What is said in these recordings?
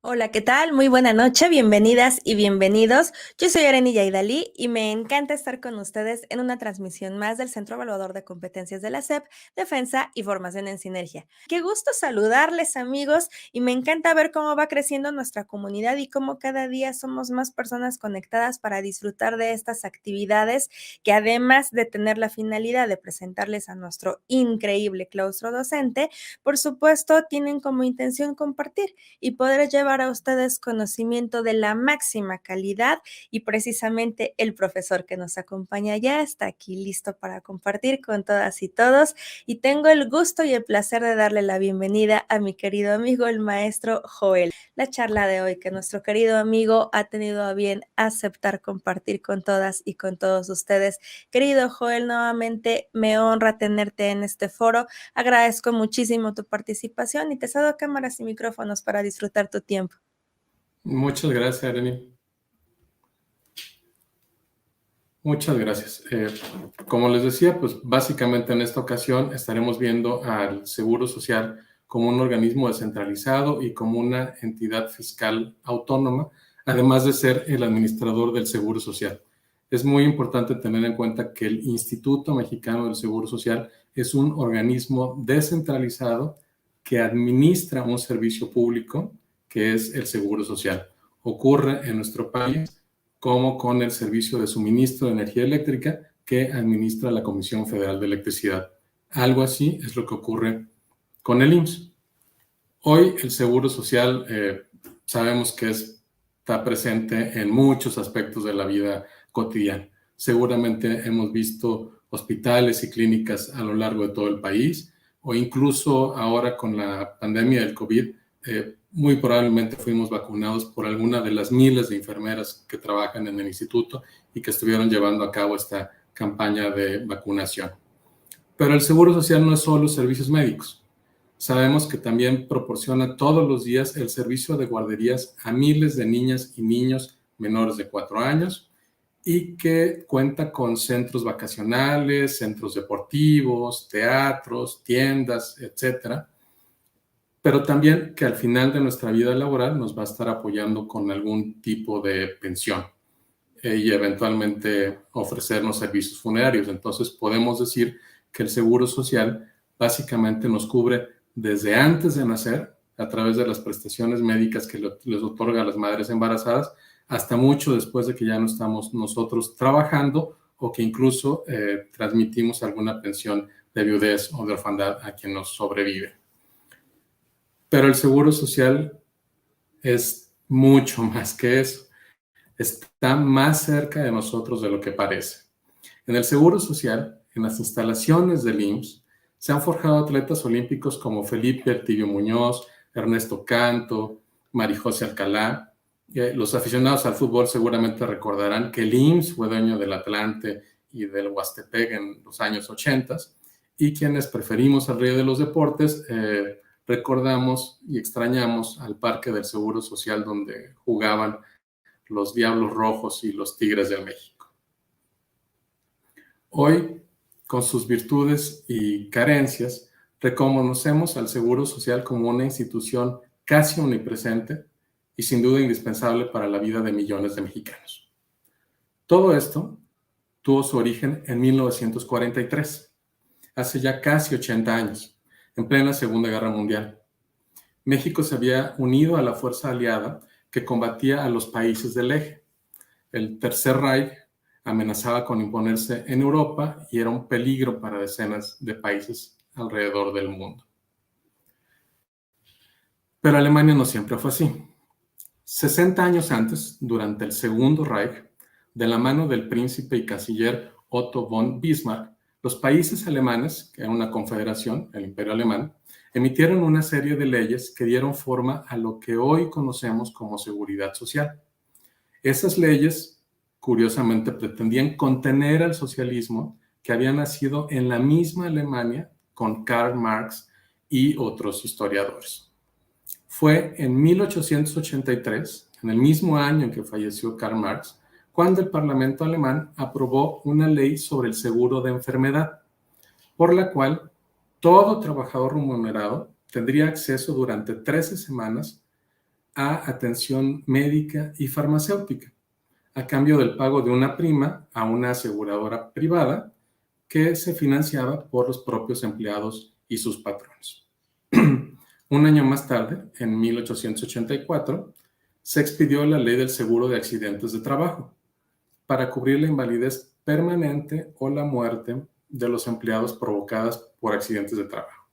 Hola, ¿qué tal? Muy buena noche, bienvenidas y bienvenidos. Yo soy Areni Yaidalí y me encanta estar con ustedes en una transmisión más del Centro Evaluador de Competencias de la SEP, Defensa y Formación en Sinergia. Qué gusto saludarles, amigos, y me encanta ver cómo va creciendo nuestra comunidad y cómo cada día somos más personas conectadas para disfrutar de estas actividades que, además de tener la finalidad de presentarles a nuestro increíble claustro docente, por supuesto, tienen como intención compartir y poder llevar a ustedes conocimiento de la máxima calidad, y precisamente el profesor que nos acompaña ya está aquí listo para compartir con todas y todos, y tengo el gusto y el placer de darle la bienvenida a mi querido amigo el maestro Joel. La charla de hoy que nuestro querido amigo ha tenido a bien aceptar compartir con todas y con todos ustedes. Querido Joel, nuevamente me honra tenerte en este foro. Agradezco muchísimo tu participación y te cedo cámaras y micrófonos para disfrutar tu tiempo. Muchas gracias, Areni. Muchas gracias. Como les decía, pues básicamente en esta ocasión estaremos viendo al Seguro Social como un organismo descentralizado y como una entidad fiscal autónoma, además de ser el administrador del Seguro Social. Es muy importante tener en cuenta que el Instituto Mexicano del Seguro Social es un organismo descentralizado que administra un servicio público que es el Seguro Social. Ocurre en nuestro país como con el servicio de suministro de energía eléctrica que administra la Comisión Federal de Electricidad. Algo así es lo que ocurre con el IMSS. Hoy el Seguro Social sabemos que está presente en muchos aspectos de la vida cotidiana. Seguramente hemos visto hospitales y clínicas a lo largo de todo el país, o incluso ahora con la pandemia del COVID, muy probablemente fuimos vacunados por alguna de las miles de enfermeras que trabajan en el instituto y que estuvieron llevando a cabo esta campaña de vacunación. Pero el Seguro Social no es solo servicios médicos. Sabemos que también proporciona todos los días el servicio de guarderías a miles de niñas y niños menores de 4 años y que cuenta con centros vacacionales, centros deportivos, teatros, tiendas, etcétera, pero también que al final de nuestra vida laboral nos va a estar apoyando con algún tipo de pensión y eventualmente ofrecernos servicios funerarios. Entonces podemos decir que el Seguro Social básicamente nos cubre desde antes de nacer, a través de las prestaciones médicas que les otorga a las madres embarazadas, hasta mucho después de que ya no estamos nosotros trabajando o que incluso transmitimos alguna pensión de viudez o de orfandad a quien nos sobrevive. Pero el Seguro Social es mucho más que eso. Está más cerca de nosotros de lo que parece. En el Seguro Social, en las instalaciones del IMSS, se han forjado atletas olímpicos como Felipe Artibio Muñoz, Ernesto Canto, Marijose Alcalá. Los aficionados al fútbol seguramente recordarán que el IMSS fue dueño del Atlante y del Huastepec en los años 80, y quienes preferimos al rey de los deportes, recordamos y extrañamos al Parque del Seguro Social donde jugaban los Diablos Rojos y los Tigres del México. Hoy, con sus virtudes y carencias, reconocemos al Seguro Social como una institución casi omnipresente y sin duda indispensable para la vida de millones de mexicanos. Todo esto tuvo su origen en 1943, hace ya casi 80 años, en plena Segunda Guerra Mundial. México se había unido a la fuerza aliada que combatía a los países del eje. El Tercer Reich amenazaba con imponerse en Europa y era un peligro para decenas de países alrededor del mundo. Pero Alemania no siempre fue así. 60 años antes, durante el Segundo Reich, de la mano del príncipe y canciller Otto von Bismarck, los países alemanes, que era una confederación, el Imperio Alemán, emitieron una serie de leyes que dieron forma a lo que hoy conocemos como seguridad social. Esas leyes, curiosamente, pretendían contener al socialismo que había nacido en la misma Alemania con Karl Marx y otros historiadores. Fue en 1883, en el mismo año en que falleció Karl Marx, cuando el Parlamento alemán aprobó una ley sobre el seguro de enfermedad, por la cual todo trabajador remunerado tendría acceso durante 13 semanas a atención médica y farmacéutica, a cambio del pago de una prima a una aseguradora privada que se financiaba por los propios empleados y sus patrones. Un año más tarde, en 1884, se expidió la Ley del Seguro de Accidentes de Trabajo para cubrir la invalidez permanente o la muerte de los empleados provocadas por accidentes de trabajo.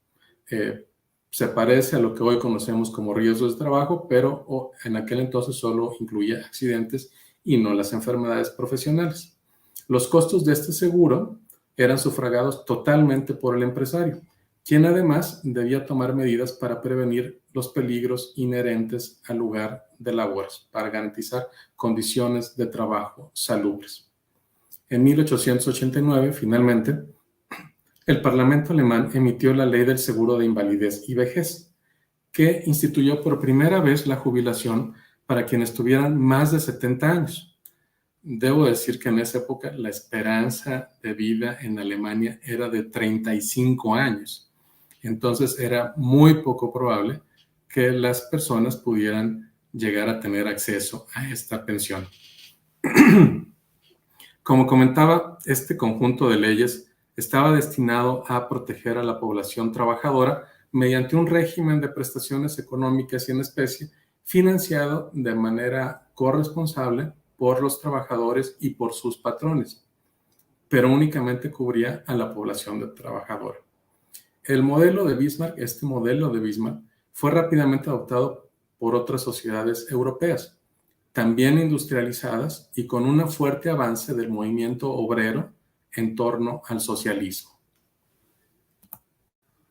Se parece a lo que hoy conocemos como riesgos de trabajo, pero en aquel entonces solo incluía accidentes y no las enfermedades profesionales. Los costos de este seguro eran sufragados totalmente por el empresario, quien además debía tomar medidas para prevenir los peligros inherentes al lugar de labores, para garantizar condiciones de trabajo salubres. En 1889, finalmente, el Parlamento alemán emitió la Ley del Seguro de Invalidez y Vejez, que instituyó por primera vez la jubilación para quienes tuvieran más de 70 años. Debo decir que en esa época la esperanza de vida en Alemania era de 35 años. Entonces era muy poco probable que las personas pudieran llegar a tener acceso a esta pensión. Como comentaba, este conjunto de leyes estaba destinado a proteger a la población trabajadora mediante un régimen de prestaciones económicas y en especie financiado de manera corresponsable por los trabajadores y por sus patrones, pero únicamente cubría a la población trabajadora. Este modelo de Bismarck fue rápidamente adoptado por otras sociedades europeas, también industrializadas y con un fuerte avance del movimiento obrero en torno al socialismo.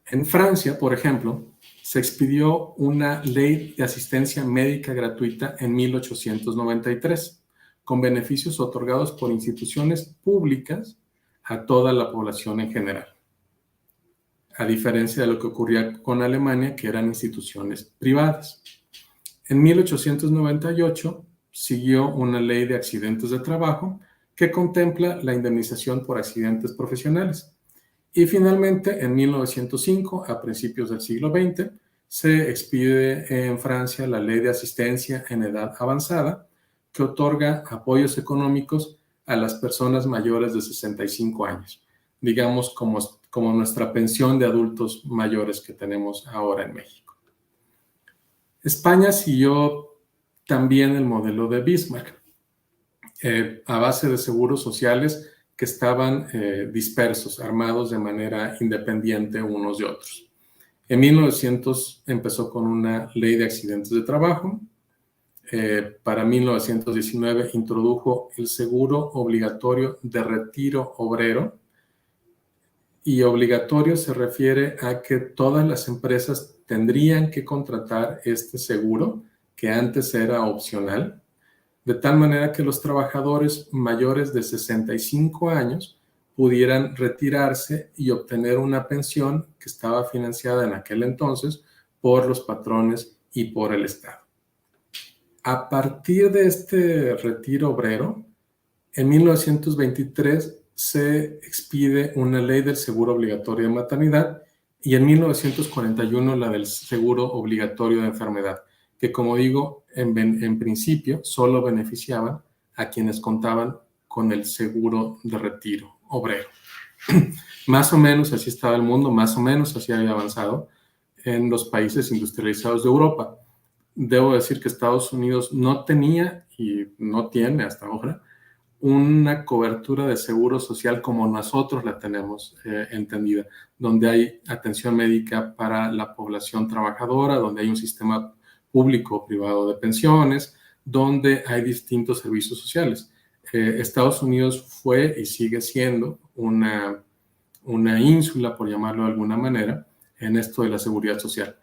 En Francia, por ejemplo, se expidió una ley de asistencia médica gratuita en 1893, con beneficios otorgados por instituciones públicas a toda la población en general, a diferencia de lo que ocurría con Alemania, que eran instituciones privadas. En 1898 siguió una ley de accidentes de trabajo que contempla la indemnización por accidentes profesionales. Y finalmente, en 1905, a principios del siglo XX, se expide en Francia la Ley de Asistencia en Edad Avanzada, que otorga apoyos económicos a las personas mayores de 65 años, digamos como nuestra pensión de adultos mayores que tenemos ahora en México. España siguió también el modelo de Bismarck, a base de seguros sociales que estaban dispersos, armados de manera independiente unos de otros. En 1900 empezó con una ley de accidentes de trabajo. Para 1919 introdujo el seguro obligatorio de retiro obrero, y obligatorio se refiere a que todas las empresas tendrían que contratar este seguro, que antes era opcional, de tal manera que los trabajadores mayores de 65 años pudieran retirarse y obtener una pensión que estaba financiada en aquel entonces por los patrones y por el Estado. A partir de este retiro obrero, en 1923 se expide una ley del seguro obligatorio de maternidad y en 1941 la del seguro obligatorio de enfermedad, que como digo, en principio solo beneficiaban a quienes contaban con el seguro de retiro obrero. Más o menos así estaba el mundo, más o menos así había avanzado en los países industrializados de Europa. Debo decir que Estados Unidos no tenía y no tiene hasta ahora una cobertura de seguro social como nosotros la tenemos entendida, donde hay atención médica para la población trabajadora, donde hay un sistema público o privado de pensiones, donde hay distintos servicios sociales. Estados Unidos fue y sigue siendo una ínsula, por llamarlo de alguna manera, en esto de la seguridad social.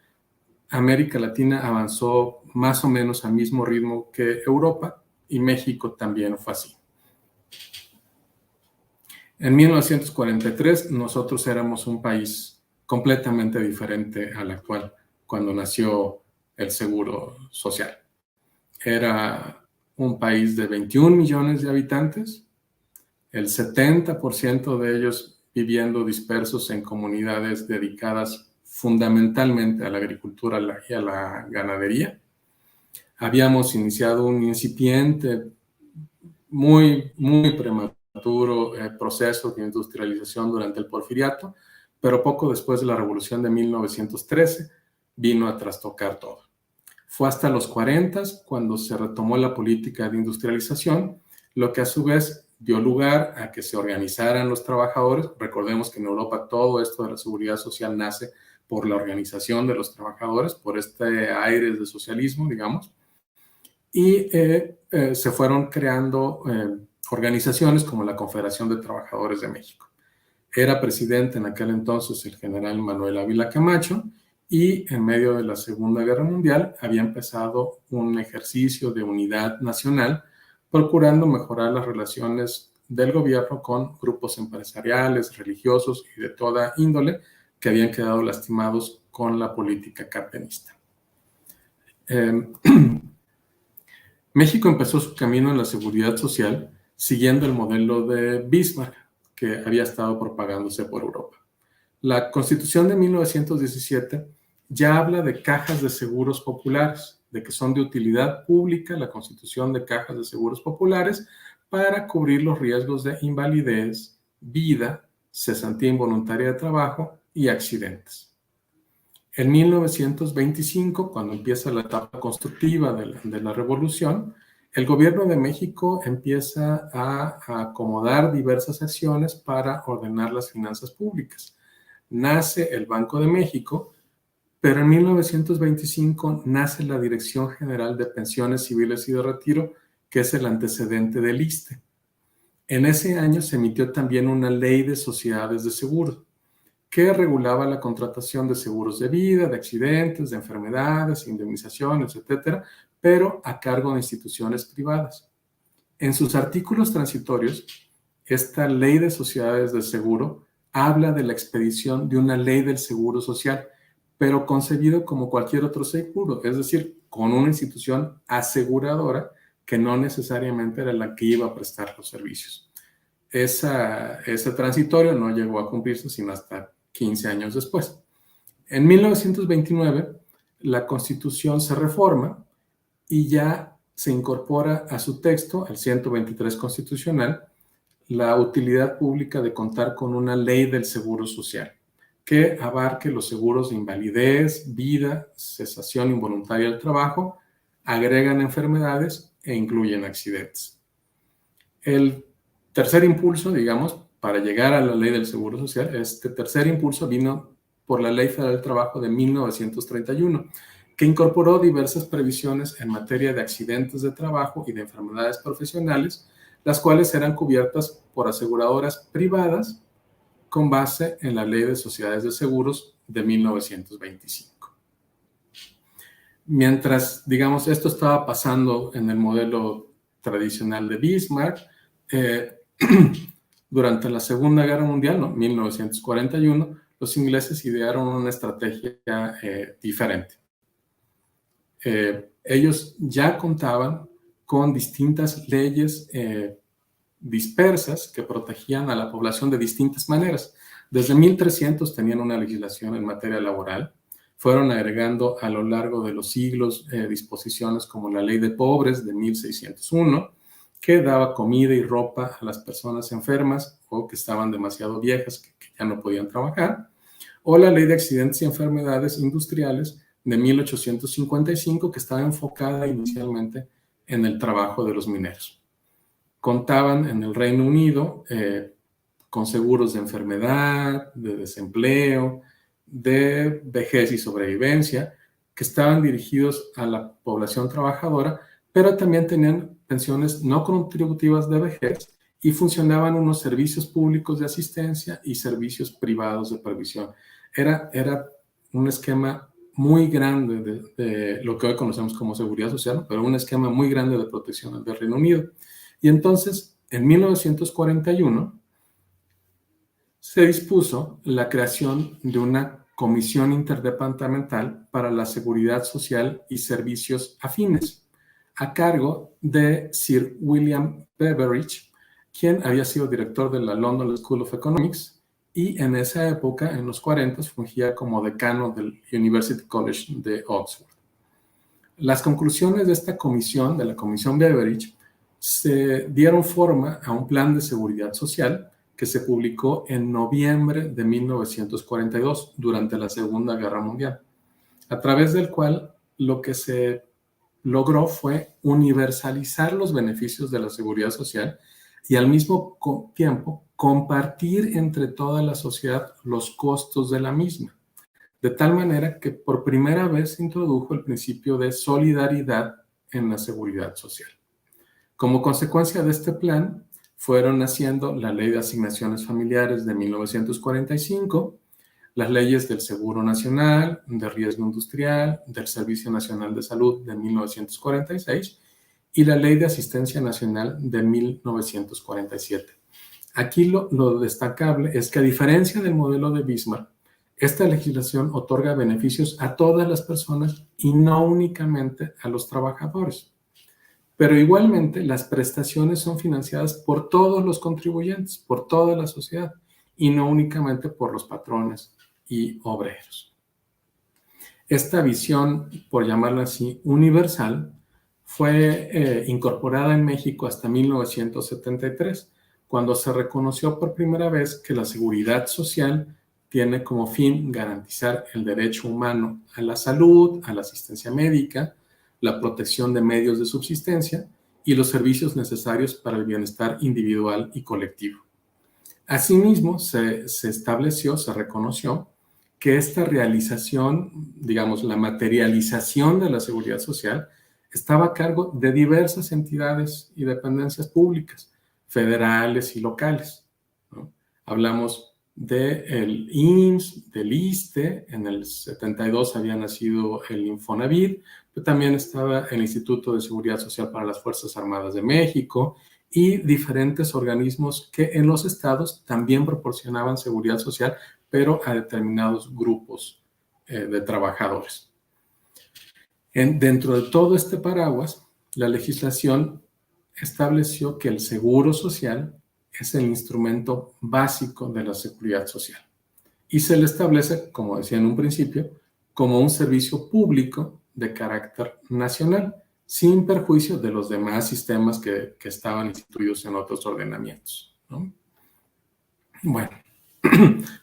América Latina avanzó más o menos al mismo ritmo que Europa y México también fue así. En 1943 nosotros éramos un país completamente diferente al actual cuando nació el Seguro Social. Era un país de 21 millones de habitantes, el 70% de ellos viviendo dispersos en comunidades dedicadas fundamentalmente a la agricultura y a la ganadería. Habíamos iniciado un incipiente, muy prematuro proceso de industrialización durante el Porfiriato, pero poco después de la Revolución de 1913 vino a trastocar todo. Fue hasta los 40 cuando se retomó la política de industrialización, lo que a su vez dio lugar a que se organizaran los trabajadores. Recordemos que en Europa todo esto de la seguridad social nace por la organización de los trabajadores, por este aire de socialismo, digamos, y se fueron creando organizaciones como la Confederación de Trabajadores de México. Era presidente en aquel entonces el general Manuel Ávila Camacho, y en medio de la Segunda Guerra Mundial había empezado un ejercicio de unidad nacional, procurando mejorar las relaciones del gobierno con grupos empresariales, religiosos y de toda índole que habían quedado lastimados con la política cardenista. México empezó su camino en la seguridad social siguiendo el modelo de Bismarck, que había estado propagándose por Europa. La Constitución de 1917 ya habla de cajas de seguros populares, de que son de utilidad pública la constitución de cajas de seguros populares para cubrir los riesgos de invalidez, vida, cesantía involuntaria de trabajo y accidentes. En 1925, cuando empieza la etapa constructiva de la revolución, el gobierno de México empieza a acomodar diversas acciones para ordenar las finanzas públicas. Nace el Banco de México, pero en 1925 nace la Dirección General de Pensiones Civiles y de Retiro, que es el antecedente del ISSSTE. En ese año se emitió también una ley de sociedades de seguro, que regulaba la contratación de seguros de vida, de accidentes, de enfermedades, indemnizaciones, etcétera, pero a cargo de instituciones privadas. En sus artículos transitorios, esta ley de sociedades de seguro habla de la expedición de una ley del seguro social, pero concebido como cualquier otro seguro, es decir, con una institución aseguradora que no necesariamente era la que iba a prestar los servicios. Ese transitorio no llegó a cumplirse sino hasta 15 años después. En 1929, la Constitución se reforma y ya se incorpora a su texto, al 123 constitucional, la utilidad pública de contar con una ley del seguro social que abarque los seguros de invalidez, vida, cesación involuntaria del trabajo, agregan enfermedades e incluyen accidentes. El tercer impulso, digamos, para llegar a la ley del seguro social, este tercer impulso vino por la Ley Federal del Trabajo de 1931, que incorporó diversas previsiones en materia de accidentes de trabajo y de enfermedades profesionales, las cuales eran cubiertas por aseguradoras privadas con base en la Ley de Sociedades de Seguros de 1925. Mientras, digamos, esto estaba pasando en el modelo tradicional de Bismarck, durante la Segunda Guerra Mundial, 1941, los ingleses idearon una estrategia diferente. Ellos ya contaban con distintas leyes dispersas que protegían a la población de distintas maneras. Desde 1300 tenían una legislación en materia laboral, fueron agregando a lo largo de los siglos disposiciones como la Ley de Pobres de 1601, que daba comida y ropa a las personas enfermas o que estaban demasiado viejas, que ya no podían trabajar, o la Ley de Accidentes y Enfermedades Industriales de 1855, que estaba enfocada inicialmente en el trabajo de los mineros. Contaban en el Reino Unido con seguros de enfermedad, de desempleo, de vejez y sobrevivencia, que estaban dirigidos a la población trabajadora, pero también tenían pensiones no contributivas de vejez y funcionaban unos servicios públicos de asistencia y servicios privados de provisión. Era un esquema muy grande de lo que hoy conocemos como seguridad social, pero un esquema muy grande de protección del Reino Unido. Y entonces, en 1941, se dispuso la creación de una comisión interdepartamental para la seguridad social y servicios afines, a cargo de Sir William Beveridge, quien había sido director de la London School of Economics y en esa época, en los 40, fungía como decano del University College de Oxford. Las conclusiones de esta comisión, de la Comisión Beveridge, se dieron forma a un plan de seguridad social que se publicó en noviembre de 1942, durante la Segunda Guerra Mundial, a través del cual lo que se logró fue universalizar los beneficios de la seguridad social y al mismo tiempo compartir entre toda la sociedad los costos de la misma, de tal manera que por primera vez se introdujo el principio de solidaridad en la seguridad social. Como consecuencia de este plan, fueron naciendo la Ley de Asignaciones Familiares de 1945, las leyes del Seguro Nacional, de Riesgo Industrial, del Servicio Nacional de Salud de 1946 y la Ley de Asistencia Nacional de 1947. Aquí lo destacable es que, a diferencia del modelo de Bismarck, esta legislación otorga beneficios a todas las personas y no únicamente a los trabajadores. Pero igualmente las prestaciones son financiadas por todos los contribuyentes, por toda la sociedad, y no únicamente por los patrones y obreros. Esta visión, por llamarla así, universal, fue incorporada en México hasta 1973, cuando se reconoció por primera vez que la seguridad social tiene como fin garantizar el derecho humano a la salud, a la asistencia médica, la protección de medios de subsistencia y los servicios necesarios para el bienestar individual y colectivo. Asimismo, se estableció, se reconoció que esta realización, digamos, la materialización de la seguridad social, estaba a cargo de diversas entidades y dependencias públicas, federales y locales, ¿no? Hablamos del IMSS, del ISSSTE, en el 72 había nacido el Infonavit, pero también estaba el Instituto de Seguridad Social para las Fuerzas Armadas de México y diferentes organismos que en los estados también proporcionaban seguridad social, pero a determinados grupos de trabajadores. Dentro de todo este paraguas, la legislación estableció que el seguro social es el instrumento básico de la seguridad social y se le establece, como decía en un principio, como un servicio público de carácter nacional, sin perjuicio de los demás sistemas que estaban instituidos en otros ordenamientos, ¿no? Bueno,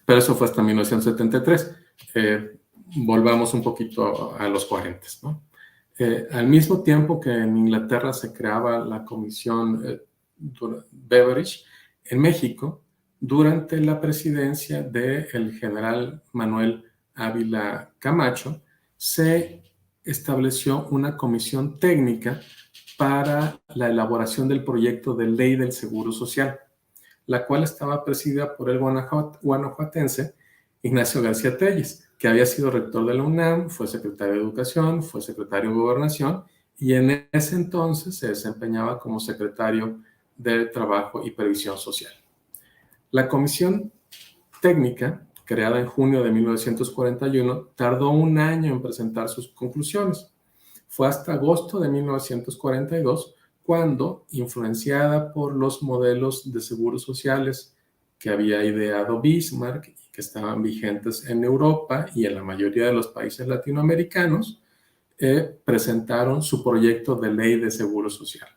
pero eso fue hasta 1973. Volvamos un poquito a los 40, ¿no? Al mismo tiempo que en Inglaterra se creaba la Comisión Beveridge, en México, durante la presidencia del general Manuel Ávila Camacho, se estableció una comisión técnica para la elaboración del proyecto de ley del Seguro Social, la cual estaba presidida por el guanajuatense Ignacio García Telles, que había sido rector de la UNAM, fue secretario de Educación, fue secretario de Gobernación y en ese entonces se desempeñaba como secretario de Trabajo y Previsión Social. La comisión técnica, creada en junio de 1941, tardó un año en presentar sus conclusiones. Fue hasta agosto de 1942 cuando, influenciada por los modelos de seguros sociales que había ideado Bismarck y que estaban vigentes en Europa y en la mayoría de los países latinoamericanos, presentaron su proyecto de ley de seguro social.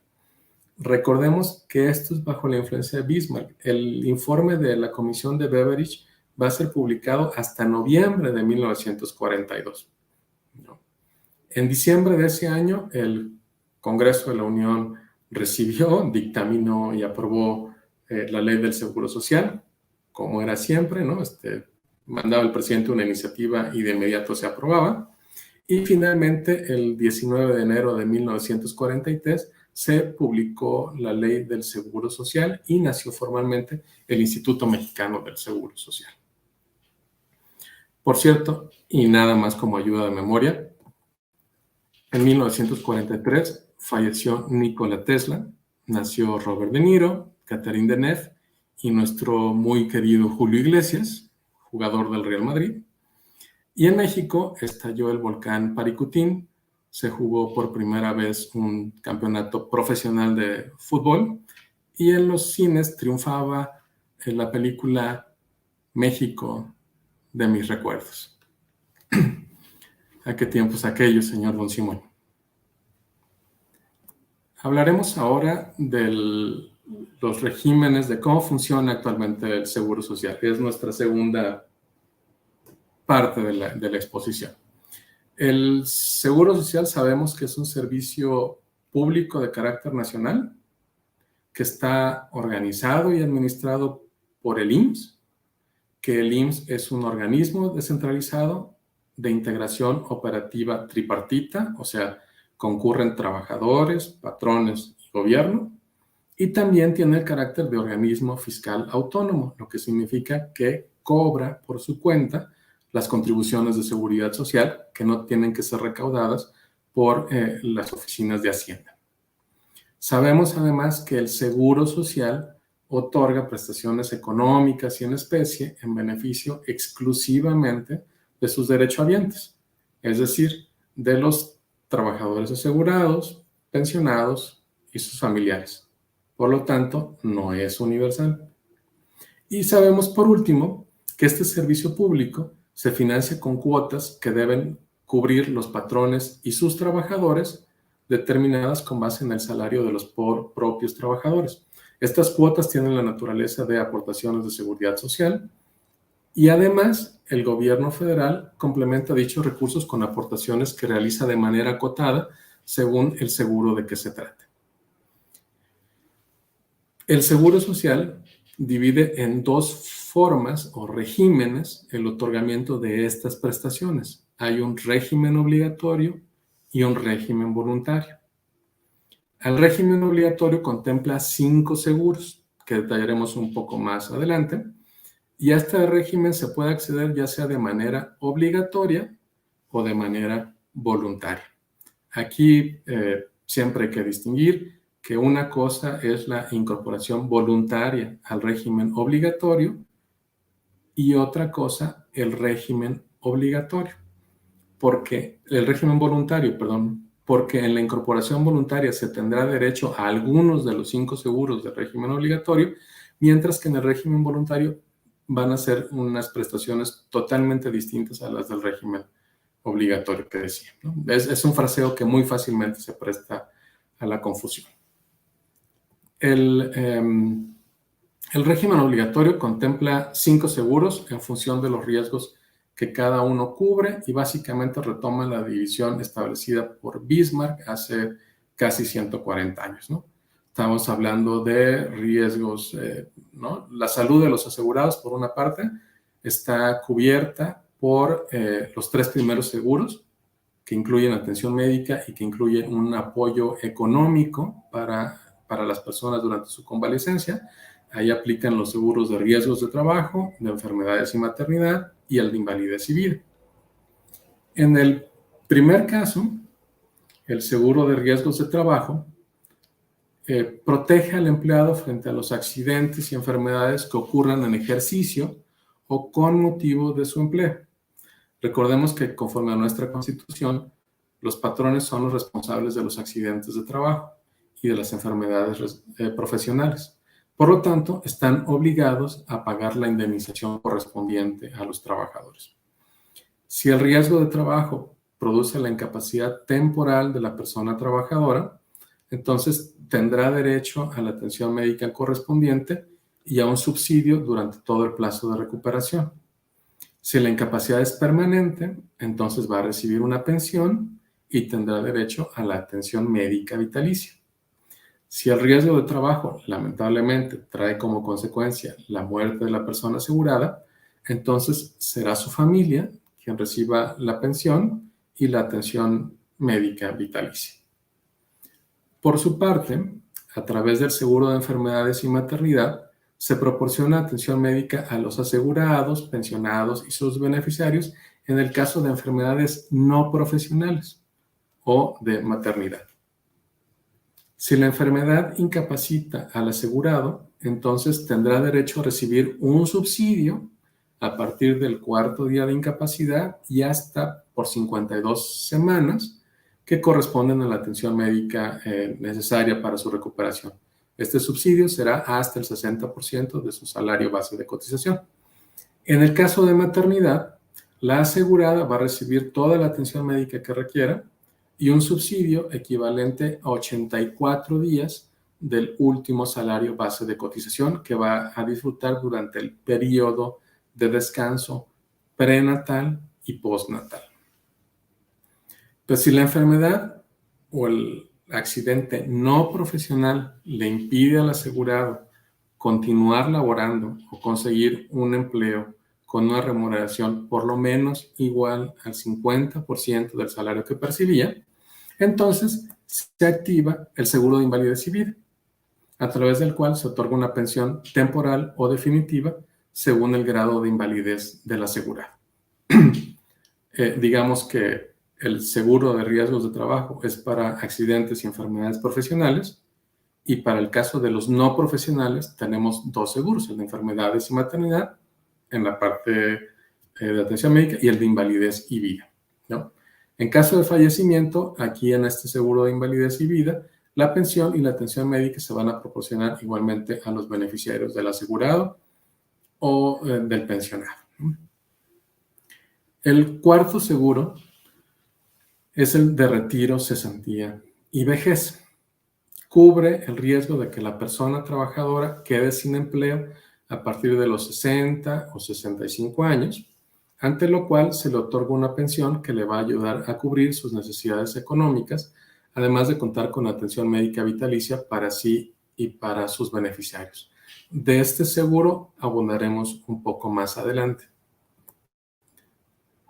Recordemos que esto es bajo la influencia de Bismarck. El informe de la Comisión de Beveridge va a ser publicado hasta noviembre de 1942. En diciembre de ese año, el Congreso de la Unión recibió, dictaminó y aprobó la ley del Seguro Social, como era siempre, ¿no? Mandaba el presidente una iniciativa y de inmediato se aprobaba. Y finalmente, el 19 de enero de 1943, se publicó la ley del Seguro Social y nació formalmente el Instituto Mexicano del Seguro Social. Por cierto, y nada más como ayuda de memoria, en 1943 falleció Nikola Tesla, nació Robert De Niro, Catherine Deneuve y nuestro muy querido Julio Iglesias, jugador del Real Madrid. Y en México estalló el volcán Paricutín, se jugó por primera vez un campeonato profesional de fútbol y en los cines triunfaba en la película México de mis recuerdos. ¿A qué tiempos aquellos, señor Don Simón? Hablaremos ahora de los regímenes, de cómo funciona actualmente el Seguro Social, que es nuestra segunda parte de la exposición. El Seguro Social sabemos que es un servicio público de carácter nacional que está organizado y administrado por el IMSS, que el IMSS es un organismo descentralizado de integración operativa tripartita, o sea, concurren trabajadores, patrones y gobierno, y también tiene el carácter de organismo fiscal autónomo, lo que significa que cobra por su cuenta las contribuciones de seguridad social que no tienen que ser recaudadas por las oficinas de Hacienda. Sabemos además que el Seguro Social otorga prestaciones económicas y en especie en beneficio exclusivamente de sus derechohabientes, es decir, de los trabajadores asegurados, pensionados y sus familiares. Por lo tanto, no es universal. Y sabemos, por último, que este servicio público se financia con cuotas que deben cubrir los patrones y sus trabajadores, determinadas con base en el salario de los propios trabajadores. Estas cuotas tienen la naturaleza de aportaciones de seguridad social y además el gobierno federal complementa dichos recursos con aportaciones que realiza de manera acotada según el seguro de que se trate. El Seguro Social divide en dos formas o regímenes el otorgamiento de estas prestaciones. Hay un régimen obligatorio y un régimen voluntario. El régimen obligatorio contempla 5 seguros, que detallaremos un poco más adelante, y a este régimen se puede acceder ya sea de manera obligatoria o de manera voluntaria. Aquí siempre hay que distinguir que una cosa es la incorporación voluntaria al régimen obligatorio y otra cosa el régimen obligatorio. Porque el régimen voluntario, porque en la incorporación voluntaria se tendrá derecho a algunos de los 5 seguros del régimen obligatorio, mientras que en el régimen voluntario van a ser unas prestaciones totalmente distintas a las del régimen obligatorio que decía, ¿no? Es un fraseo que muy fácilmente se presta a la confusión. El régimen obligatorio contempla 5 seguros en función de los riesgos que cada uno cubre y básicamente retoma la división establecida por Bismarck hace casi 140 años, ¿no? Estamos hablando de riesgos, ¿no? La salud de los asegurados, por una parte, está cubierta por los 3 primeros seguros, que incluyen atención médica y que incluyen un apoyo económico para las personas durante su convalecencia. Ahí aplican los seguros de riesgos de trabajo, de enfermedades y maternidad y el de invalidez y vida. En el primer caso, el seguro de riesgos de trabajo protege al empleado frente a los accidentes y enfermedades que ocurran en ejercicio o con motivo de su empleo. Recordemos que conforme a nuestra Constitución, los patrones son los responsables de los accidentes de trabajo y de las enfermedades profesionales. Por lo tanto, están obligados a pagar la indemnización correspondiente a los trabajadores. Si el riesgo de trabajo produce la incapacidad temporal de la persona trabajadora, entonces tendrá derecho a la atención médica correspondiente y a un subsidio durante todo el plazo de recuperación. Si la incapacidad es permanente, entonces va a recibir una pensión y tendrá derecho a la atención médica vitalicia. Si el riesgo de trabajo lamentablemente trae como consecuencia la muerte de la persona asegurada, entonces será su familia quien reciba la pensión y la atención médica vitalicia. Por su parte, a través del seguro de enfermedades y maternidad, se proporciona atención médica a los asegurados, pensionados y sus beneficiarios en el caso de enfermedades no profesionales o de maternidad. Si la enfermedad incapacita al asegurado, entonces tendrá derecho a recibir un subsidio a partir del 4.º día de incapacidad y hasta por 52 semanas que corresponden a la atención médica necesaria para su recuperación. Este subsidio será hasta el 60% de su salario base de cotización. En el caso de maternidad, la asegurada va a recibir toda la atención médica que requiera y un subsidio equivalente a 84 días del último salario base de cotización que va a disfrutar durante el periodo de descanso prenatal y postnatal. Pues si la enfermedad o el accidente no profesional le impide al asegurado continuar laborando o conseguir un empleo con una remuneración por lo menos igual al 50% del salario que percibía, entonces se activa el seguro de invalidez y vida, a través del cual se otorga una pensión temporal o definitiva según el grado de invalidez del asegurado. Digamos que el seguro de riesgos de trabajo es para accidentes y enfermedades profesionales, y para el caso de los no profesionales tenemos dos seguros, el de enfermedades y maternidad en la parte de atención médica y el de invalidez y vida, ¿no? En caso de fallecimiento, aquí en este seguro de invalidez y vida, la pensión y la atención médica se van a proporcionar igualmente a los beneficiarios del asegurado o del pensionado. El cuarto seguro es el de retiro, cesantía y vejez. Cubre el riesgo de que la persona trabajadora quede sin empleo a partir de los 60 o 65 años, ante lo cual se le otorga una pensión que le va a ayudar a cubrir sus necesidades económicas, además de contar con atención médica vitalicia para sí y para sus beneficiarios. De este seguro abundaremos un poco más adelante.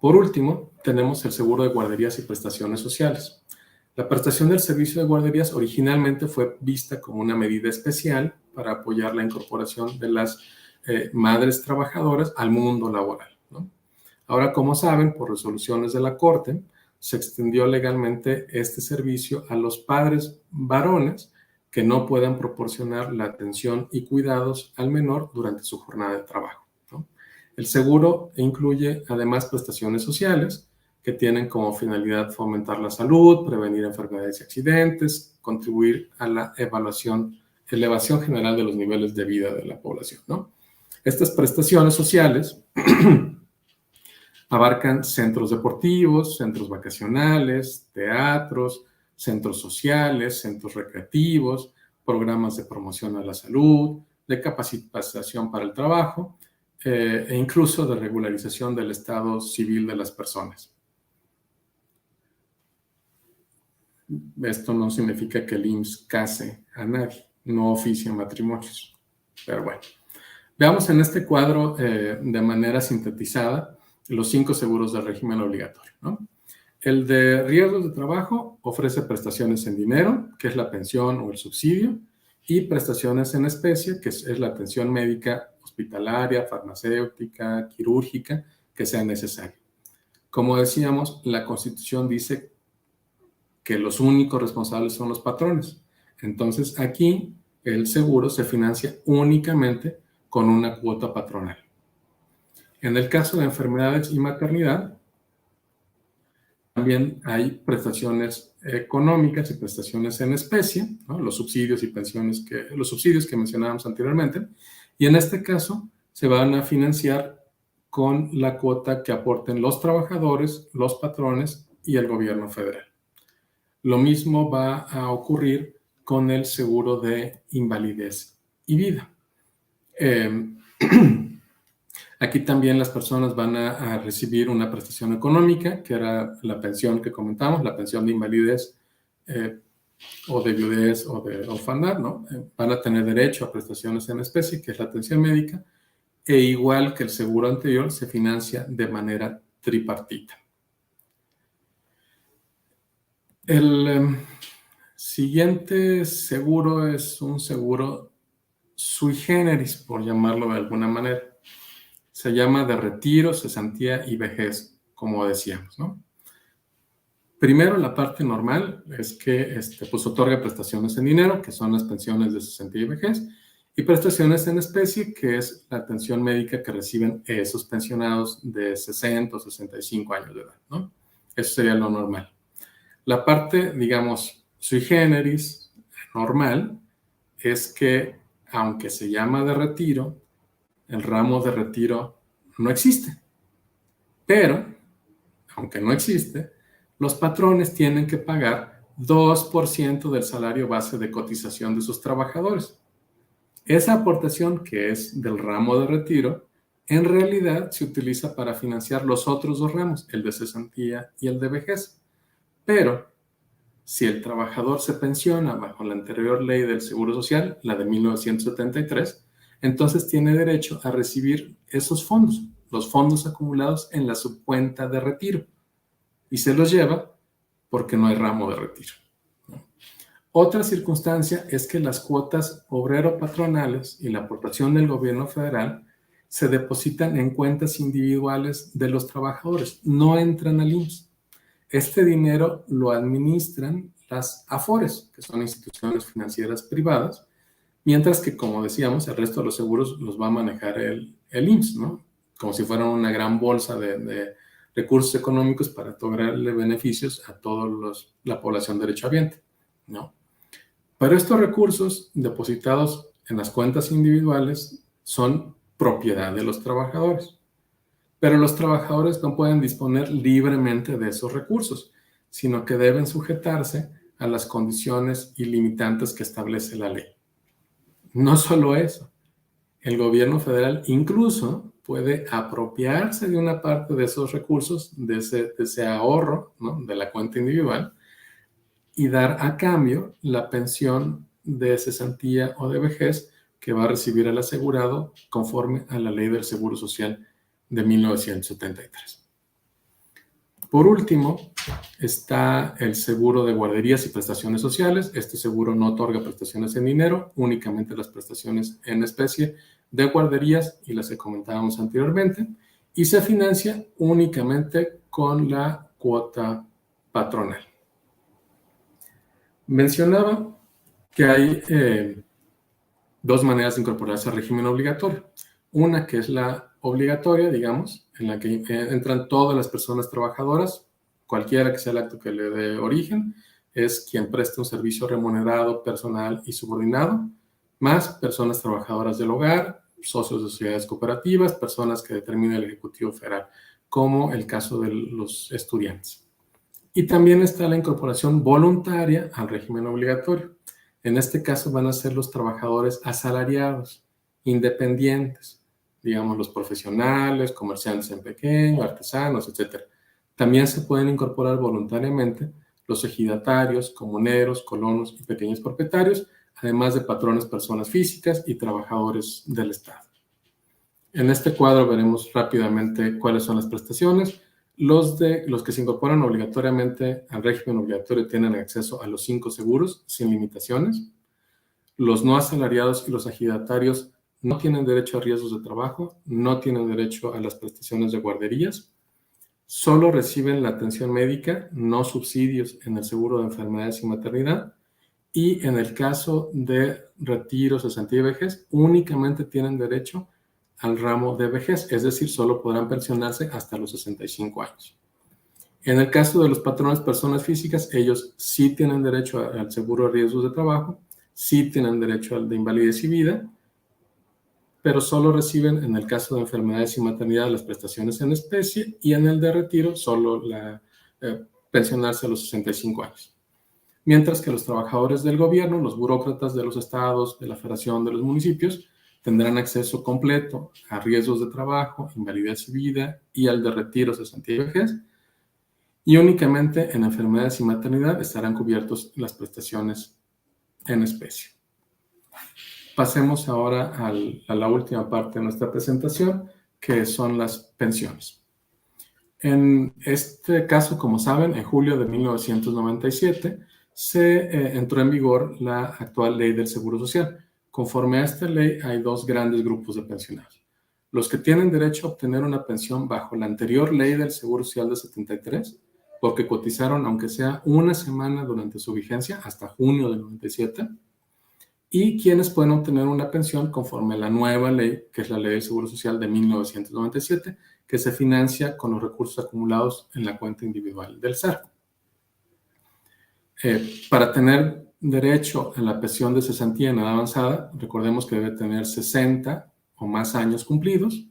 Por último, tenemos el seguro de guarderías y prestaciones sociales. La prestación del servicio de guarderías originalmente fue vista como una medida especial para apoyar la incorporación de las madres trabajadoras al mundo laboral, ¿no? Ahora, como saben, por resoluciones de la Corte, se extendió legalmente este servicio a los padres varones que no puedan proporcionar la atención y cuidados al menor durante su jornada de trabajo, ¿no? El seguro incluye además prestaciones sociales que tienen como finalidad fomentar la salud, prevenir enfermedades y accidentes, contribuir a la elevación general de los niveles de vida de la población, ¿no? Estas prestaciones sociales abarcan centros deportivos, centros vacacionales, teatros, centros sociales, centros recreativos, programas de promoción a la salud, de capacitación para el trabajo e incluso de regularización del estado civil de las personas. Esto no significa que el IMSS case a nadie, no oficia matrimonios, pero bueno. Veamos en este cuadro de manera sintetizada los 5 seguros del régimen obligatorio, ¿no? El de riesgos de trabajo ofrece prestaciones en dinero, que es la pensión o el subsidio, y prestaciones en especie, que es la atención médica hospitalaria, farmacéutica, quirúrgica, que sea necesaria. Como decíamos, la Constitución dice que los únicos responsables son los patrones. Entonces, aquí el seguro se financia únicamente con una cuota patronal. En el caso de enfermedades y maternidad, también hay prestaciones económicas y prestaciones en especie, ¿no? Los subsidios y pensiones los subsidios que mencionábamos anteriormente, y en este caso se van a financiar con la cuota que aporten los trabajadores, los patrones y el gobierno federal. Lo mismo va a ocurrir con el seguro de invalidez y vida. Aquí también las personas van a recibir una prestación económica, que era la pensión que comentamos, la pensión de invalidez o de viudez o de orfandad, ¿no? Van a tener derecho a prestaciones en especie, que es la atención médica, e igual que el seguro anterior, se financia de manera tripartita. El siguiente seguro es un seguro sui generis, por llamarlo de alguna manera. Se llama de retiro, cesantía y vejez, como decíamos, ¿no? Primero, la parte normal es que pues, otorga prestaciones en dinero, que son las pensiones de cesantía y vejez, y prestaciones en especie, que es la atención médica que reciben esos pensionados de 60 o 65 años de edad, ¿no? Eso sería lo normal. La parte, digamos, sui generis, normal, es que, aunque se llama de retiro, el ramo de retiro no existe. Pero, aunque no existe, los patrones tienen que pagar 2% del salario base de cotización de sus trabajadores. Esa aportación, que es del ramo de retiro, en realidad se utiliza para financiar los otros dos ramos, el de cesantía y el de vejez. Pero si el trabajador se pensiona bajo la anterior ley del Seguro Social, la de 1973, entonces tiene derecho a recibir esos fondos, los fondos acumulados en la subcuenta de retiro, y se los lleva porque no hay ramo de retiro. Otra circunstancia es que las cuotas obrero-patronales y la aportación del gobierno federal se depositan en cuentas individuales de los trabajadores, no entran al IMSS. Este dinero lo administran las AFORES, que son instituciones financieras privadas, mientras que, como decíamos, el resto de los seguros los va a manejar el IMSS, ¿no? Como si fueran una gran bolsa de recursos económicos para otorgarle beneficios a toda la población derechohabiente, ¿no? Pero estos recursos depositados en las cuentas individuales son propiedad de los trabajadores. Pero los trabajadores no pueden disponer libremente de esos recursos, sino que deben sujetarse a las condiciones ilimitantes que establece la ley. No solo eso, el gobierno federal incluso puede apropiarse de una parte de esos recursos, de ese ahorro, ¿no?, de la cuenta individual, y dar a cambio la pensión de cesantía o de vejez que va a recibir el asegurado conforme a la ley del Seguro Social de 1973. Por último, está el seguro de guarderías y prestaciones sociales. Este seguro no otorga prestaciones en dinero, únicamente las prestaciones en especie de guarderías y las que comentábamos anteriormente, y se financia únicamente con la cuota patronal. Mencionaba que hay dos maneras de incorporarse al régimen obligatorio. Una que es la obligatoria, digamos, en la que entran todas las personas trabajadoras, cualquiera que sea el acto que le dé origen, es quien preste un servicio remunerado, personal y subordinado, más personas trabajadoras del hogar, socios de sociedades cooperativas, personas que determine el Ejecutivo Federal, como el caso de los estudiantes. Y también está la incorporación voluntaria al régimen obligatorio. En este caso van a ser los trabajadores asalariados, independientes, digamos los profesionales, comerciantes en pequeño, artesanos, etc. También se pueden incorporar voluntariamente los ejidatarios, comuneros, colonos y pequeños propietarios, además de patrones, personas físicas y trabajadores del Estado. En este cuadro veremos rápidamente cuáles son las prestaciones. Los que se incorporan obligatoriamente al régimen obligatorio tienen acceso a los 5 seguros sin limitaciones. Los no asalariados y los ejidatarios no tienen derecho a riesgos de trabajo, no tienen derecho a las prestaciones de guarderías, solo reciben la atención médica, no subsidios en el seguro de enfermedades y maternidad, y en el caso de retiro, cesantía y vejez, únicamente tienen derecho al ramo de vejez, es decir, solo podrán pensionarse hasta los 65 años. En el caso de los patrones personas físicas, ellos sí tienen derecho al seguro de riesgos de trabajo, sí tienen derecho al de invalidez y vida, pero solo reciben en el caso de enfermedades y maternidad las prestaciones en especie y en el de retiro solo pensionarse a los 65 años. Mientras que los trabajadores del gobierno, los burócratas de los estados, de la federación, de los municipios, tendrán acceso completo a riesgos de trabajo, invalidez y vida y al de retiro, cesantía y vejez, y únicamente en enfermedades y maternidad estarán cubiertos las prestaciones en especie. Pasemos ahora a la última parte de nuestra presentación, que son las pensiones. En este caso, como saben, en julio de 1997 se entró en vigor la actual ley del Seguro Social. Conforme a esta ley hay dos grandes grupos de pensionados. Los que tienen derecho a obtener una pensión bajo la anterior ley del Seguro Social de 73, porque cotizaron aunque sea una semana durante su vigencia, hasta junio del 97, y quienes pueden obtener una pensión conforme a la nueva ley, que es la ley del Seguro Social de 1997, que se financia con los recursos acumulados en la cuenta individual del SER. Para tener derecho a la pensión de cesantía en edad avanzada, recordemos que debe tener 60 o más años cumplidos,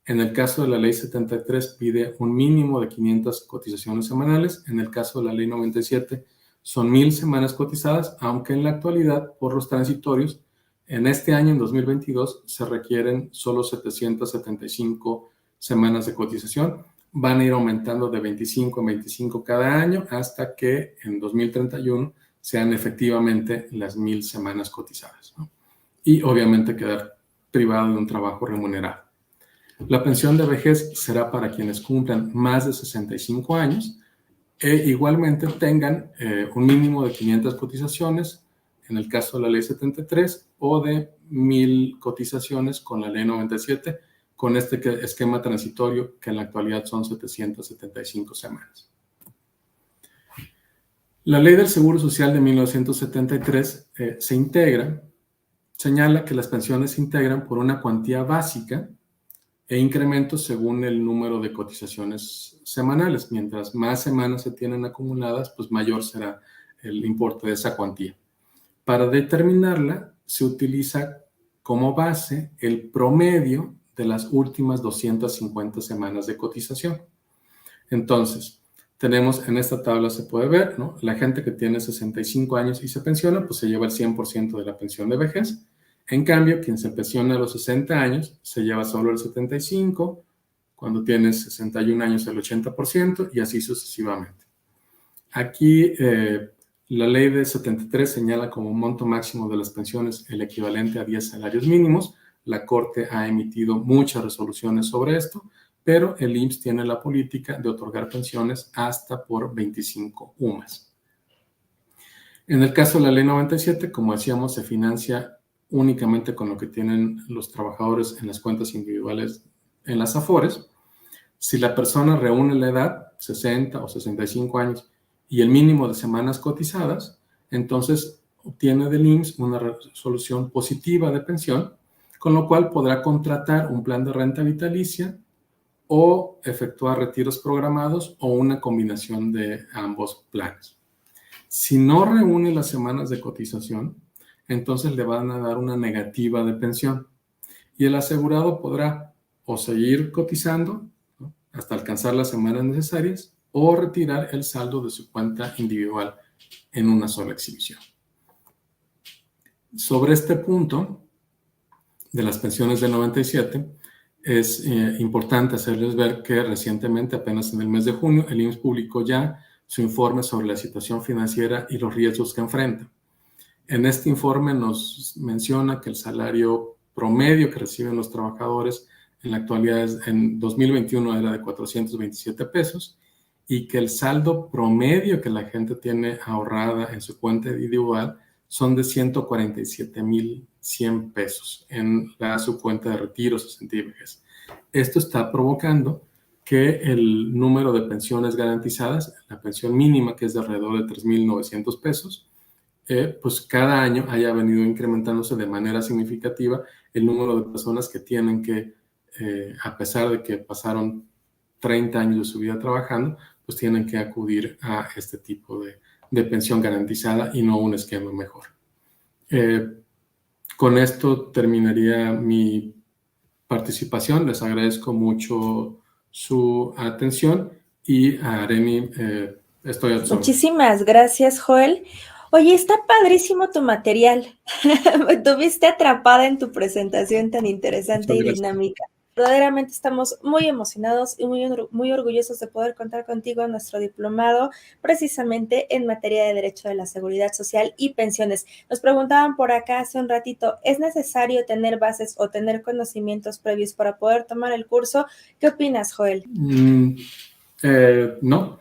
En el caso de la ley 73 pide un mínimo de 500 cotizaciones semanales. En el caso de la ley 97 son 1,000 semanas cotizadas, aunque en la actualidad, por los transitorios, en este año, en 2022, se requieren solo 775 semanas de cotización. Van a ir aumentando de 25 en 25 cada año hasta que en 2031 sean efectivamente las 1,000 semanas cotizadas, ¿no? Y obviamente quedar privado de un trabajo remunerado. La pensión de vejez será para quienes cumplan más de 65 años e igualmente tengan un mínimo de 500 cotizaciones en el caso de la ley 73 o de 1,000 cotizaciones con la ley 97, con este esquema transitorio que en la actualidad son 775 semanas. La ley del Seguro Social de 1973 señala que las pensiones se integran por una cuantía básica e incrementos según el número de cotizaciones semanales. Mientras más semanas se tienen acumuladas, pues mayor será el importe de esa cuantía. Para determinarla, se utiliza como base el promedio de las últimas 250 semanas de cotización. Entonces, tenemos en esta tabla, se puede ver, ¿no? La gente que tiene 65 años y se pensiona, pues se lleva el 100% de la pensión de vejez. En cambio, quien se pensiona a los 60 años se lleva solo el 75%, cuando tienes 61 años el 80% y así sucesivamente. Aquí la ley de 73 señala como monto máximo de las pensiones el equivalente a 10 salarios mínimos. La Corte ha emitido muchas resoluciones sobre esto, pero el IMSS tiene la política de otorgar pensiones hasta por 25 UMAS. En el caso de la ley 97, como decíamos, se financia únicamente con lo que tienen los trabajadores en las cuentas individuales en las AFORES. Si la persona reúne la edad, 60 o 65 años, y el mínimo de semanas cotizadas, entonces obtiene del IMSS una resolución positiva de pensión, con lo cual podrá contratar un plan de renta vitalicia o efectuar retiros programados o una combinación de ambos planes. Si no reúne las semanas de cotización, entonces le van a dar una negativa de pensión y el asegurado podrá o seguir cotizando, ¿no?, hasta alcanzar las semanas necesarias o retirar el saldo de su cuenta individual en una sola exhibición. Sobre este punto de las pensiones del 97, es importante hacerles ver que recientemente, apenas en el mes de junio, el IMSS publicó ya su informe sobre la situación financiera y los riesgos que enfrenta. En este informe nos menciona que el salario promedio que reciben los trabajadores en la actualidad en 2021 era de 427 pesos y que el saldo promedio que la gente tiene ahorrada en su cuenta individual son de 147,100 pesos en su cuenta de retiros o centivejes. Esto está provocando que el número de pensiones garantizadas, la pensión mínima, que es de alrededor de 3,900 pesos, pues cada año haya venido incrementándose de manera significativa el número de personas que tienen que, a pesar de que pasaron 30 años de su vida trabajando, pues tienen que acudir a este tipo de pensión garantizada y no un esquema mejor. Con esto terminaría mi participación. Les agradezco mucho su atención y a Areni estoy al sobre. Muchísimas gracias, Joel. Oye, está padrísimo tu material. Me tuviste atrapada en tu presentación tan interesante y dinámica. Verdaderamente estamos muy emocionados y muy orgullosos de poder contar contigo en nuestro diplomado, precisamente en materia de Derecho de la Seguridad Social y pensiones. Nos preguntaban por acá hace un ratito, ¿es necesario tener bases o tener conocimientos previos para poder tomar el curso? ¿Qué opinas, Joel? No, no.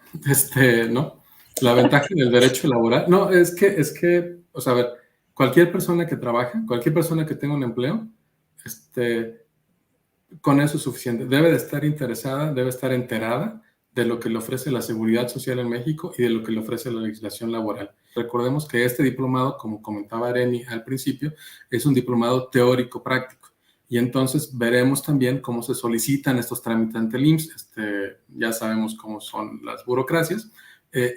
La ventaja del derecho laboral, no, es que, o sea, a ver, cualquier persona que trabaja, cualquier persona que tenga un empleo, con eso es suficiente. Debe de estar interesada, debe estar enterada de lo que le ofrece la seguridad social en México y de lo que le ofrece la legislación laboral. Recordemos que este diplomado, como comentaba Areni al principio, es un diplomado teórico práctico. Y entonces veremos también cómo se solicitan estos trámites ante el IMSS. Ya sabemos cómo son las burocracias.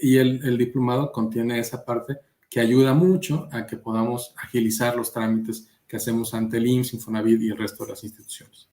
Y el diplomado contiene esa parte que ayuda mucho a que podamos agilizar los trámites que hacemos ante el IMSS, Infonavit y el resto de las instituciones.